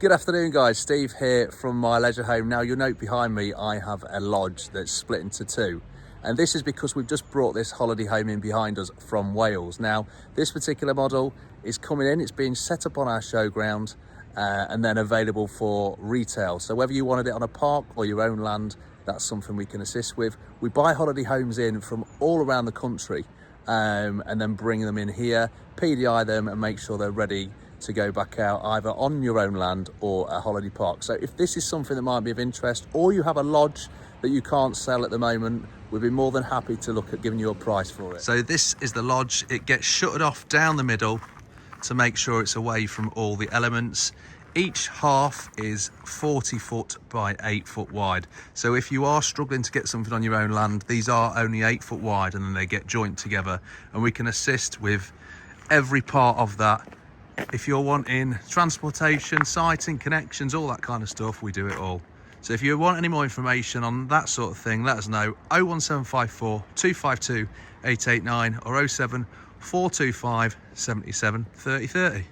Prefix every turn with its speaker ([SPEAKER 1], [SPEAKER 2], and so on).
[SPEAKER 1] Good afternoon guys, Steve here from my leisure home. Now you'll note behind me I have a lodge that's split into two, and this is because we've just brought this holiday home in behind us from Wales. Now this particular model is coming in, it's being set up on our showground and then available for retail. So whether you wanted it on a park or your own land, that's something we can assist with. We buy holiday homes in from all around the country and then bring them in here, PDI them and make sure they're ready to go back out either on your own land or a holiday park. So if this is something that might be of interest, or you have a lodge that you can't sell at the moment, we'd be more than happy to look at giving you a price for it. So this is the lodge. It gets shuttered off down the middle to make sure it's away from all the elements. Each half is 40 foot by 8 foot wide. So if you are struggling to get something on your own land, these are only 8 foot wide and then they get joined together, and we can assist with every part of that. If you're wanting transportation, sighting, connections, all that kind of stuff, we do it all. So if you want any more information on that sort of thing, let us know. 01754 252 889 or 07425 77 3030.